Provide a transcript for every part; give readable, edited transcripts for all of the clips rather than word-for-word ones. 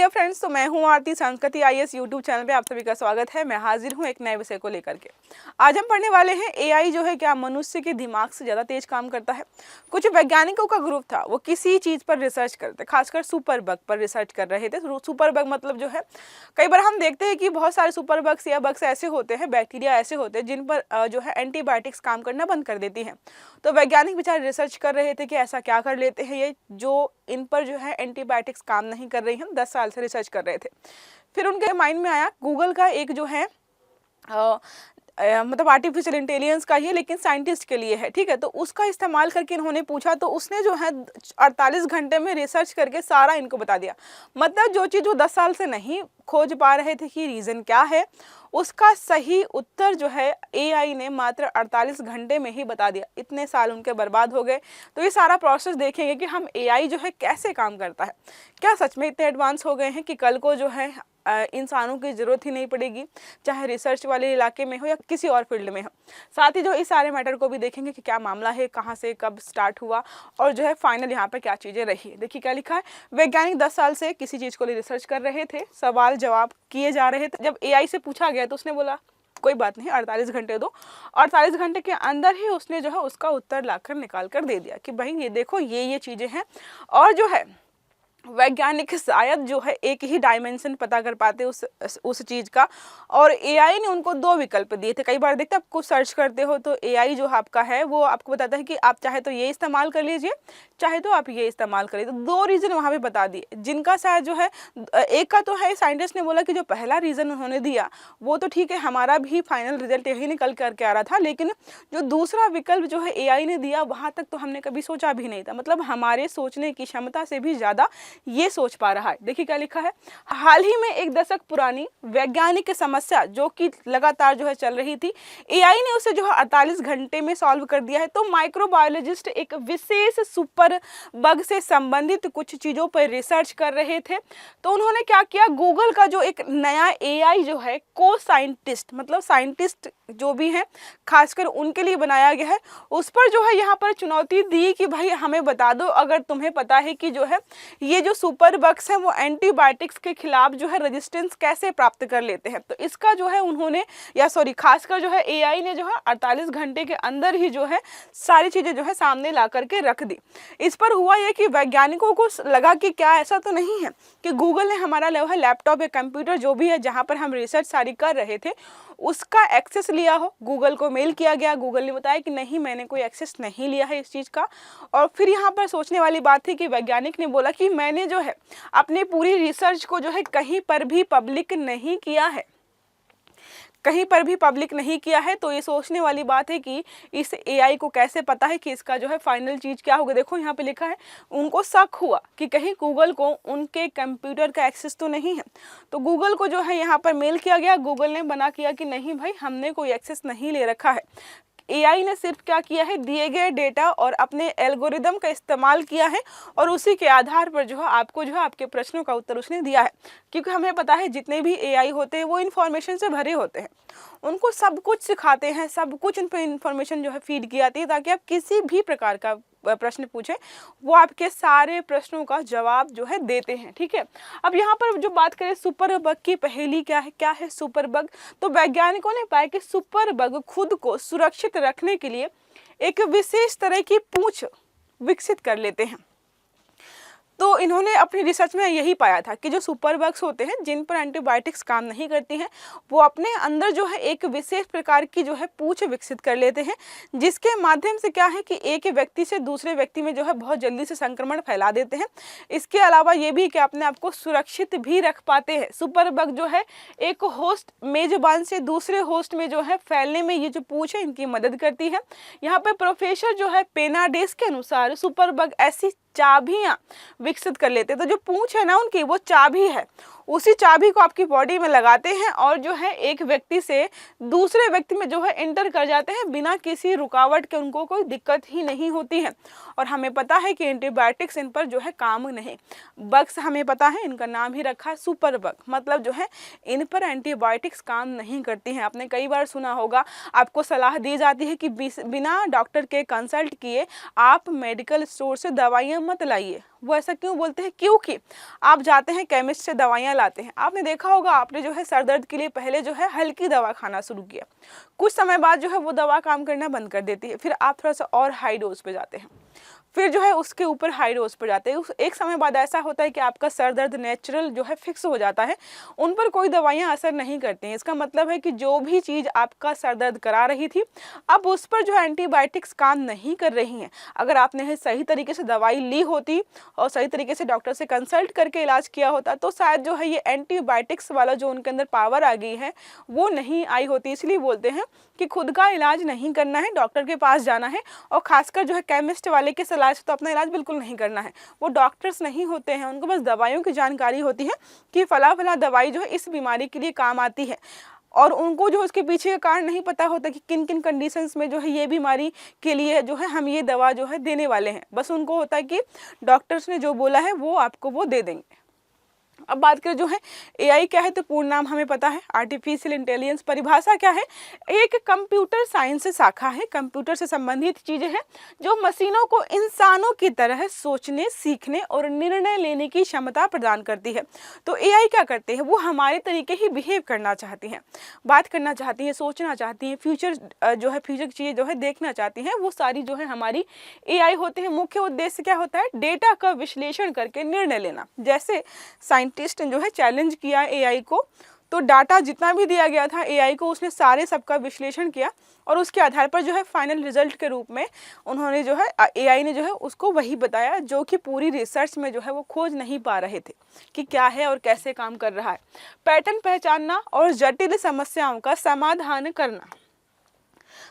Dear friends, तो मैं हूं आरती। संस्कृति आईएएस यूट्यूब चैनल पे आप सभी का स्वागत है। मैं हाजिर हूं एक नए विषय को लेकर के। आज हम पढ़ने वाले हैं एआई जो है क्या मनुष्य के दिमाग से ज़्यादा तेज काम करता है। कुछ वैज्ञानिकों का ग्रुप था, वो किसी चीज़ पर रिसर्च करते, खासकर सुपर बग पर रिसर्च कर रहे थे। सुपर बग मतलब जो है, कई बार हम देखते हैं कि बहुत सारे सुपर बग्स या बग्स ऐसे होते हैं, बैक्टीरिया ऐसे होते हैं जिन पर जो है एंटीबायोटिक्स काम करना बंद कर देती हैं। तो वैज्ञानिक बेचारे रिसर्च कर रहे थे कि ऐसा क्या कर लेते हैं ये जो इन पर जो है एंटीबायोटिक्स काम नहीं कर रही हैं। 10 साल से रिसर्च कर रहे थे। फिर उनके माइंड में आया गूगल का एक जो है मतलब आर्टिफिशियल इंटेलिजेंस का ही है, लेकिन साइंटिस्ट के लिए है, ठीक है। तो उसका इस्तेमाल करके इन्होंने पूछा, तो उसने जो है 48 घंटे में रिसर्च करके सारा इनको बता दिया। मतलब जो चीज़ वो 10 साल से नहीं खोज पा रहे थे कि रीज़न क्या है, उसका सही उत्तर जो है एआई ने मात्र 48 घंटे में ही बता दिया। इतने साल उनके बर्बाद हो गए। तो ये सारा प्रोसेस देखेंगे कि हम एआई जो है कैसे काम करता है। क्या सच में इतने एडवांस हो गए हैं कि कल को जो है इंसानों की ज़रूरत ही नहीं पड़ेगी, चाहे रिसर्च वाले इलाके में हो या किसी और फील्ड में हो। साथ ही जो इस सारे मैटर को भी देखेंगे कि क्या मामला है, कहाँ से कब स्टार्ट हुआ और जो है फाइनल यहाँ पर क्या चीज़ें रही। देखिए क्या लिखा है। वैज्ञानिक 10 साल से किसी चीज़ को लिए रिसर्च कर रहे थे, सवाल जवाब किए जा रहे थे। जब एआई से पूछा गया तो उसने बोला कोई बात नहीं, 48 घंटे दो। 48 घंटे के अंदर ही उसने जो है उसका उत्तर लाकर निकाल कर दे दिया कि भाई ये देखो ये चीज़ें हैं। और जो है वैज्ञानिक शायद जो है एक ही डायमेंशन पता कर पाते उस चीज़ का, और एआई ने उनको 2 विकल्प दिए थे। कई बार देखते हैं आप कुछ सर्च करते हो तो एआई जो आपका है वो आपको बताता है कि आप चाहे तो ये इस्तेमाल कर लीजिए, चाहे तो आप ये इस्तेमाल करिए। तो 2 रीज़न वहाँ पे बता दिए, जिनका शायद जो है एक का तो है साइंटिस्ट ने बोला कि जो पहला रीज़न उन्होंने दिया वो तो ठीक है, हमारा भी फाइनल रिजल्ट यही निकल करके आ रहा था, लेकिन जो दूसरा विकल्प जो है एआई ने दिया वहाँ तक तो हमने कभी सोचा भी नहीं था। मतलब हमारे सोचने की क्षमता से भी ज़्यादा ये सोच पा रहा है। देखिए क्या लिखा है। हाल ही में एक दशक पुरानी वैज्ञानिक समस्या जो कि लगातार जो है चल रही थी, एआई ने उसे जो है 48 घंटे में सॉल्व कर दिया है। तो माइक्रोबायोलॉजिस्ट एक विशेष सुपर बग से संबंधित कुछ चीज़ों पर रिसर्च कर रहे थे। तो उन्होंने क्या किया, गूगल का जो एक नया एआई जो है को साइंटिस्ट, मतलब साइंटिस्ट जो भी हैं खासकर उनके लिए बनाया गया है, उस पर जो है यहाँ पर चुनौती दी कि भाई हमें बता दो अगर तुम्हें पता है कि जो है ये जो सुपर बग्स हैं वो एंटीबायोटिक्स के खिलाफ जो है रेजिस्टेंस कैसे प्राप्त कर लेते हैं। तो इसका जो है उन्होंने खासकर जो है एआई ने जो है 48 घंटे के अंदर ही जो है सारी चीज़ें जो है सामने ला करके रख दी। इस पर हुआ ये कि वैज्ञानिकों को लगा कि क्या ऐसा तो नहीं है कि गूगल ने हमारा लैपटॉप या कंप्यूटर जो भी है जहाँ पर हम रिसर्च सारी कर रहे थे उसका एक्सेस लिया हो। गूगल को मेल किया गया, गूगल ने बताया कि नहीं मैंने कोई एक्सेस नहीं लिया है इस चीज़ का। और फिर यहाँ पर सोचने वाली बात थी कि वैज्ञानिक ने बोला कि मैंने जो है अपनी पूरी रिसर्च को जो है कहीं पर भी पब्लिक नहीं किया है, कहीं पर भी पब्लिक नहीं किया है। तो ये सोचने वाली बात है कि इस एआई को कैसे पता है कि इसका जो है फाइनल चीज़ क्या होगा। देखो यहाँ पे लिखा है, उनको शक हुआ कि कहीं गूगल को उनके कंप्यूटर का एक्सेस तो नहीं है। तो गूगल को जो है यहाँ पर मेल किया गया, गूगल ने मना किया कि नहीं भाई हमने कोई एक्सेस नहीं ले रखा है। एआई ने सिर्फ क्या किया है, दिए गए डेटा और अपने एल्गोरिदम का इस्तेमाल किया है और उसी के आधार पर जो है आपको जो है आपके प्रश्नों का उत्तर उसने दिया है। क्योंकि हमें पता है जितने भी एआई होते हैं वो इन्फॉर्मेशन से भरे होते हैं, उनको सब कुछ सिखाते हैं, सब कुछ उन पर इन्फॉर्मेशन जो है फीड की जाती है ताकि आप किसी भी प्रकार का प्रश्न पूछें वो आपके सारे प्रश्नों का जवाब जो है देते हैं, ठीक है। अब यहाँ पर जो बात करें सुपर बग की पहेली क्या है सुपर बग, तो वैज्ञानिकों ने पाया कि सुपर बग खुद को सुरक्षित रखने के लिए एक विशेष तरह की पूंछ विकसित कर लेते हैं। तो इन्होंने अपनी रिसर्च में यही पाया था कि जो सुपर बग्स होते हैं जिन पर एंटीबायोटिक्स काम नहीं करती हैं, वो अपने अंदर जो है एक विशेष प्रकार की जो है पूंछ विकसित कर लेते हैं, जिसके माध्यम से क्या है कि एक व्यक्ति से दूसरे व्यक्ति में जो है बहुत जल्दी से संक्रमण फैला देते हैं। इसके अलावा ये भी कि अपने आप को सुरक्षित भी रख पाते हैं। सुपर बग जो है एक होस्ट मेजबान से दूसरे होस्ट में जो है फैलने में ये जो पूंछ है इनकी मदद करती है। यहाँ पे प्रोफेसर जो है पेनाडेस के अनुसार सुपर बग ऐसी चाबियां विकसित कर लेते हैं। तो जो पूंछ है ना उनकी वो चाबी है, उसी चाबी को आपकी बॉडी में लगाते हैं और जो है एक व्यक्ति से दूसरे व्यक्ति में जो है एंटर कर जाते हैं बिना किसी रुकावट के, उनको कोई दिक्कत ही नहीं होती है। और हमें पता है कि एंटीबायोटिक्स इन पर जो है काम नहीं, बग्स हमें पता है इनका नाम ही रखा है सुपर बग, मतलब जो है इन पर एंटीबायोटिक्स काम नहीं करती हैं। आपने कई बार सुना होगा, आपको सलाह दी जाती है कि बिना डॉक्टर के कंसल्ट किए आप मेडिकल स्टोर से दवाइयाँ मत लाइए। वो ऐसा क्यों बोलते हैं? क्योंकि आप जाते हैं केमिस्ट से दवाइयाँ लाते हैं, आपने देखा होगा आपने जो है सर दर्द के लिए पहले जो है हल्की दवा खाना शुरू किया, कुछ समय बाद जो है वो दवा काम करना बंद कर देती है, फिर आप थोड़ा सा और हाई डोज पे जाते हैं, फिर जो है उसके ऊपर हाई डोज पर जाते हैं। एक समय बाद ऐसा होता है कि आपका सर दर्द नेचुरल जो है फिक्स हो जाता है, उन पर कोई दवाइयाँ असर नहीं करती हैं। इसका मतलब है कि जो भी चीज़ आपका सर दर्द करा रही थी अब उस पर जो एंटीबायोटिक्स काम नहीं कर रही हैं। अगर आपने सही तरीके से दवाई ली होती और सही तरीके से डॉक्टर से कंसल्ट करके इलाज किया होता तो शायद जो है ये एंटीबायोटिक्स वाला जो उनके अंदर पावर आ गई है वो नहीं आई होती। इसलिए बोलते हैं कि खुद का इलाज नहीं करना है, डॉक्टर के पास जाना है, और खासकर जो है केमिस्ट वाले के सलाह से तो अपना इलाज बिल्कुल नहीं करना है। वो डॉक्टर्स नहीं होते हैं, उनको बस दवाइयों की जानकारी होती है कि फला फला दवाई जो है इस बीमारी के लिए काम आती है, और उनको जो उसके पीछे का कारण नहीं पता होता कि किन किन कंडीशंस में जो है ये बीमारी के लिए जो है हम ये दवा जो है देने वाले हैं। बस उनको होता है कि डॉक्टर्स ने जो बोला है वो आपको वो दे देंगे। अब बात करें जो है एआई क्या है, तो पूर्ण नाम हमें पता है, आर्टिफिशियल इंटेलिजेंस। परिभाषा क्या है? एक कंप्यूटर साइंस से शाखा है, कंप्यूटर से संबंधित चीजें हैं जो मशीनों को इंसानों की तरह सोचने, सीखने और निर्णय लेने की क्षमता प्रदान करती है। तो एआई क्या करते हैं? वो हमारे तरीके ही बिहेव करना चाहती हैं, बात करना चाहती हैं, सोचना चाहती हैं, फ्यूचर जो है फ्यूचर चीज़ें जो है देखना चाहती हैं, वो सारी जो है हमारी एआई होते हैं। मुख्य उद्देश्य क्या होता है? डेटा का विश्लेषण करके निर्णय लेना। जैसे साइंटिस्ट ने जो है चैलेंज किया एआई को, तो डाटा जितना भी दिया गया था एआई को उसने सारे सबका विश्लेषण किया और उसके आधार पर जो है फाइनल रिजल्ट के रूप में उन्होंने जो है एआई ने जो है उसको वही बताया जो कि पूरी रिसर्च में जो है वो खोज नहीं पा रहे थे कि क्या है और कैसे काम कर रहा है। पैटर्न पहचानना और जटिल समस्याओं का समाधान करना।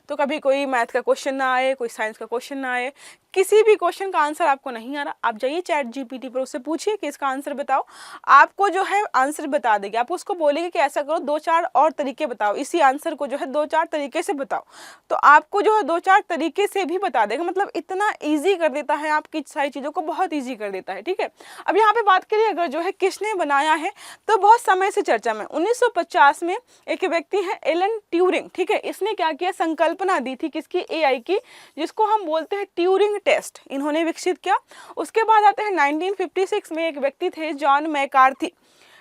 तो कभी कोई मैथ का क्वेश्चन ना आए, कोई साइंस का क्वेश्चन ना आए, किसी भी क्वेश्चन का आंसर आपको नहीं आ रहा, आप जाइए चैट जीपीटी पर, उससे पूछिए कि इसका आंसर बताओ, आपको जो है आंसर बता देगी। आप उसको बोलेंगे कि ऐसा करो, 2-4 और तरीके बताओ, इसी आंसर को जो है 2-4 तरीके से बताओ, तो आपको जो है 2-4 तरीके से भी बता देगा। मतलब इतना ईजी कर देता है, आपकी सारी चीज़ों को बहुत ईजी कर देता है। ठीक है, अब यहाँ पे बात करिए अगर जो है किसने बनाया है, तो बहुत समय से चर्चा में 1950 में एक व्यक्ति है एलन ट्यूरिंग। ठीक है, इसने क्या किया? संकल्पना दी थी किसकी? एआई की, जिसको हम बोलते हैं ट्यूरिंग टेस्ट, इन्होंने विकसित किया। उसके बाद आते हैं 1956 में एक व्यक्ति थे जॉन मैकार्थी,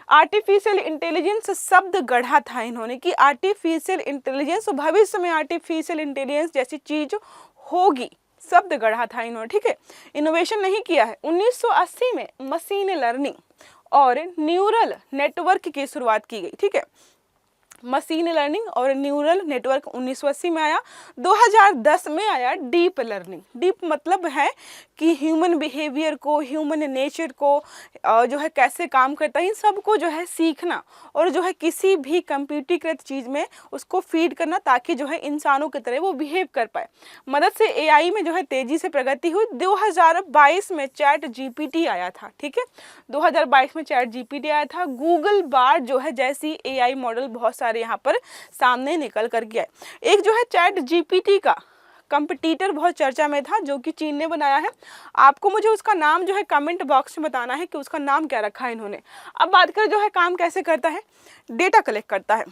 आर्टिफिशियल इंटेलिजेंस शब्द गढ़ा था इन्होंने कि आर्टिफिशियल इंटेलिजेंस भविष्य में आर्टिफिशियल इंटेलिजेंस जैसी चीज होगी, शब्द गढ़ा था इन्होंने। ठीक है, इनोवेशन नहीं किया है। 1980 में मशीन लर्निंग और न्यूरल नेटवर्क की शुरुआत की गई। ठीक है, मशीन लर्निंग और न्यूरल नेटवर्क 1980 में आया। 2010 में आया डीप लर्निंग। डीप मतलब है कि ह्यूमन बिहेवियर को, ह्यूमन नेचर को जो है कैसे काम करता है, इन सब को जो है सीखना और जो है किसी भी कंप्यूटरीकृत चीज़ में उसको फीड करना ताकि जो है इंसानों की तरह वो बिहेव कर पाए। मदद से एआई में जो है तेज़ी से प्रगति हुई। 2022 में चैट जीपीटी आया था। ठीक है, 2022 में चैट जीपीटी आया था। गूगल बार्ड जो है जैसी एआई मॉडल बहुत सारे यहाँ पर सामने निकल कर गया। एक जो है चैट जीपीटी का कंपटीटर बहुत चर्चा में था जो कि चीन ने बनाया है। आपको मुझे उसका नाम जो है कमेंट बॉक्स में बताना है कि उसका नाम क्या रखा है इन्होंने। अब बात करें जो है काम कैसे करता है, डेटा कलेक्ट करता है,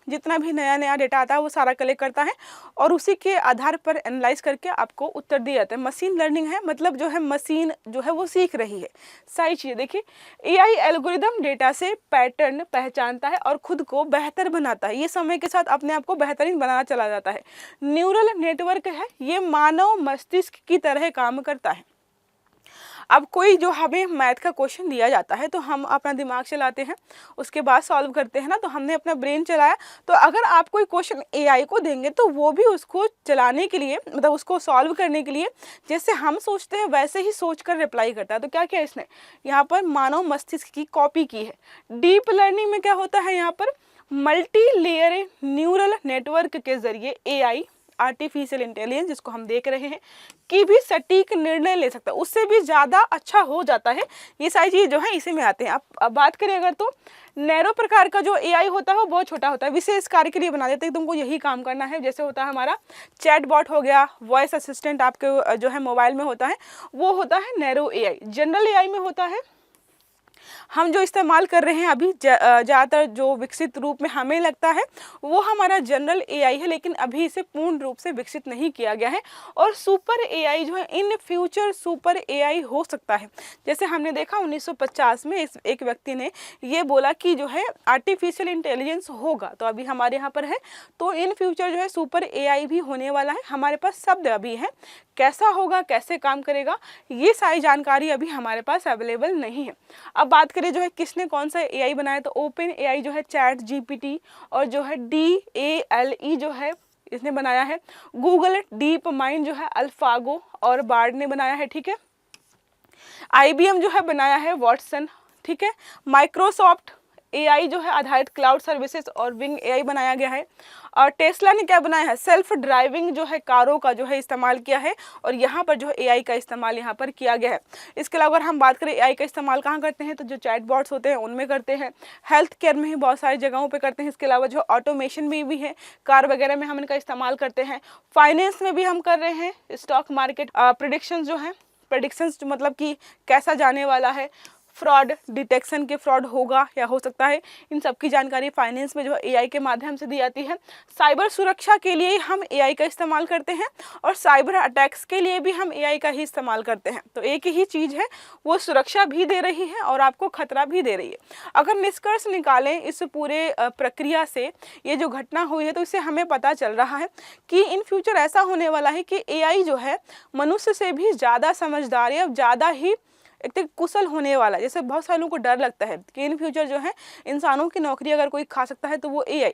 जितना भी नया नया डेटा आता है वो सारा कलेक्ट करता है और उसी के आधार पर एनालाइज करके आपको उत्तर दिया जाता है। मशीन लर्निंग है, मतलब जो है मशीन जो है वो सीख रही है सारी चीज़ें। देखिए, एआई एल्गोरिदम डेटा से पैटर्न पहचानता है और खुद को बेहतर बनाता है। ये समय के साथ अपने आप को बेहतरीन बनाना चला जाता है। न्यूरल नेटवर्क है, ये मानव मस्तिष्क की तरह काम करता है। अब कोई जो हमें मैथ का क्वेश्चन दिया जाता है तो हम अपना दिमाग चलाते हैं, उसके बाद सॉल्व करते हैं ना, तो हमने अपना ब्रेन चलाया। तो अगर आप कोई क्वेश्चन एआई को देंगे तो वो भी उसको चलाने के लिए, मतलब उसको सॉल्व करने के लिए जैसे हम सोचते हैं वैसे ही सोचकर रिप्लाई करता है। तो क्या किया इसने? यहाँ पर मानव मस्तिष्क की कॉपी की है। डीप लर्निंग में क्या होता है? यहाँ पर मल्टी लेयर न्यूरल नेटवर्क के जरिए एआई, आर्टिफिशियल इंटेलिजेंस जिसको हम देख रहे हैं, कि भी सटीक निर्णय ले सकता है, उससे भी ज़्यादा अच्छा हो जाता है। ये सारी चीज़ जो है इसी में आते हैं। अब बात करें अगर तो नैरो प्रकार का जो एआई होता है वो बहुत छोटा होता है, विशेष कार्य के लिए बना देते हैं, तुमको यही काम करना है। जैसे होता है हमारा चैट बॉट हो गया, वॉइस असिस्टेंट आपके जो है मोबाइल में होता है, वो होता है नैरो एआई। जनरल एआई में होता है हम जो इस्तेमाल कर रहे हैं अभी ज़्यादातर जो विकसित रूप में हमें लगता है वो हमारा जनरल एआई है, लेकिन अभी इसे पूर्ण रूप से विकसित नहीं किया गया है। और सुपर एआई जो है इन फ्यूचर सुपर एआई हो सकता है। जैसे हमने देखा 1950 में एक व्यक्ति ने ये बोला कि जो है आर्टिफिशियल इंटेलिजेंस होगा, तो अभी हमारे यहाँ पर है। तो इन फ्यूचर जो है सुपर एआई भी होने वाला है। हमारे पास शब्द अभी है, कैसा होगा, कैसे काम करेगा, ये सारी जानकारी अभी हमारे पास अवेलेबल नहीं है। अब बात करें जो है किसने कौन सा एआई बनाया, तो ओपन एआई जो है चैट जीपीटी और जो है DALL-E जो है इसने बनाया है। गूगल डीप माइंड जो है अल्फागो और बार्ड ने बनाया है, ठीक है। IBM जो है बनाया है वॉटसन, ठीक है। माइक्रोसॉफ्ट एआई जो है आधारित क्लाउड सर्विसेज और विंग एआई बनाया गया है। और टेस्ला ने क्या बनाया है, सेल्फ ड्राइविंग जो है कारों का जो है इस्तेमाल किया है, और यहाँ पर जो है एआई का इस्तेमाल यहाँ पर किया गया है। इसके अलावा अगर हम बात करें एआई का इस्तेमाल कहाँ करते हैं, तो जो चैटबॉट्स होते हैं उनमें करते हैं, हेल्थ केयर में ही बहुत सारी जगहों पर करते हैं। इसके अलावा जो ऑटोमेशन में भी है, कार वगैरह में हम इनका इस्तेमाल करते हैं। फाइनेंस में भी हम कर रहे हैं, स्टॉक मार्केट प्रेडिक्शंस जो है, प्रेडिक्शंस मतलब कि कैसा जाने वाला है, फ्रॉड डिटेक्शन के फ्रॉड होगा या हो सकता है, इन सब की जानकारी फाइनेंस में जो है एआई के माध्यम से दी जाती है। साइबर सुरक्षा के लिए हम एआई का इस्तेमाल करते हैं और साइबर अटैक्स के लिए भी हम एआई का ही इस्तेमाल करते हैं। तो एक ही चीज़ है, वो सुरक्षा भी दे रही है और आपको खतरा भी दे रही है। अगर निष्कर्ष निकालें इस पूरे प्रक्रिया से, ये जो घटना हुई है, तो इससे हमें पता चल रहा है कि इन फ्यूचर ऐसा होने वाला है कि एआई जो है मनुष्य से भी ज़्यादा समझदार या ज़्यादा ही एक कुशल होने वाला है। जैसे बहुत सारे लोगों को डर लगता है कि इन फ्यूचर जो है इंसानों की नौकरी अगर कोई खा सकता है तो वो एआई।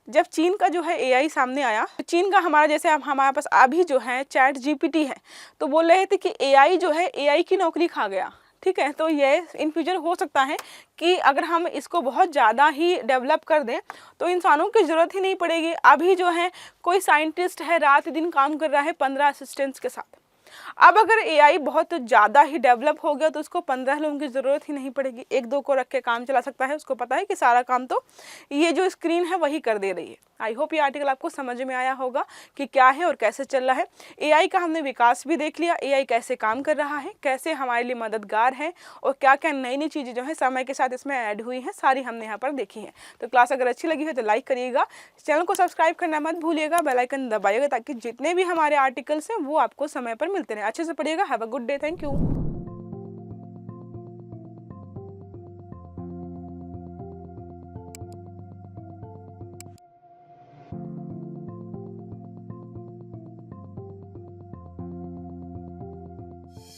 जब चीन का जो है एआई सामने आया, तो चीन का हमारा जैसे अब हमारे पास अभी जो है चैट जीपीटी है, तो बोल रहे थे कि एआई जो है एआई की नौकरी खा गया, ठीक है। तो ये इन फ्यूचर हो सकता है कि अगर हम इसको बहुत ज़्यादा ही डेवलप कर दें तो इंसानों की ज़रूरत ही नहीं पड़ेगी। अभी जो है कोई साइंटिस्ट है रात दिन काम कर रहा है 15 असिस्टेंट्स के साथ। अब अगर एआई बहुत ज़्यादा ही डेवलप हो गया तो उसको 15 लोगों की ज़रूरत ही नहीं पड़ेगी, 1-2 को रख के काम चला सकता है। उसको पता है कि सारा काम तो ये जो स्क्रीन है वही कर दे रही है। आई होप ये आर्टिकल आपको समझ में आया होगा कि क्या है और कैसे चल रहा है। एआई का हमने विकास भी देख लिया, एआई कैसे काम कर रहा है, कैसे हमारे लिए मददगार है, और क्या क्या नई नई चीज़ें जो है समय के साथ इसमें ऐड हुई हैं, सारी हमने यहाँ पर देखी हैं। तो क्लास अगर अच्छी लगी है तो लाइक करिएगा, चैनल को सब्सक्राइब करना मत भूलिएगा, बेल आइकन दबाइएगा ताकि जितने भी हमारे आर्टिकल्स हैं वो आपको समय पर मिलते रहें। अच्छे से पढ़िएगा। Have a good day. Thank you.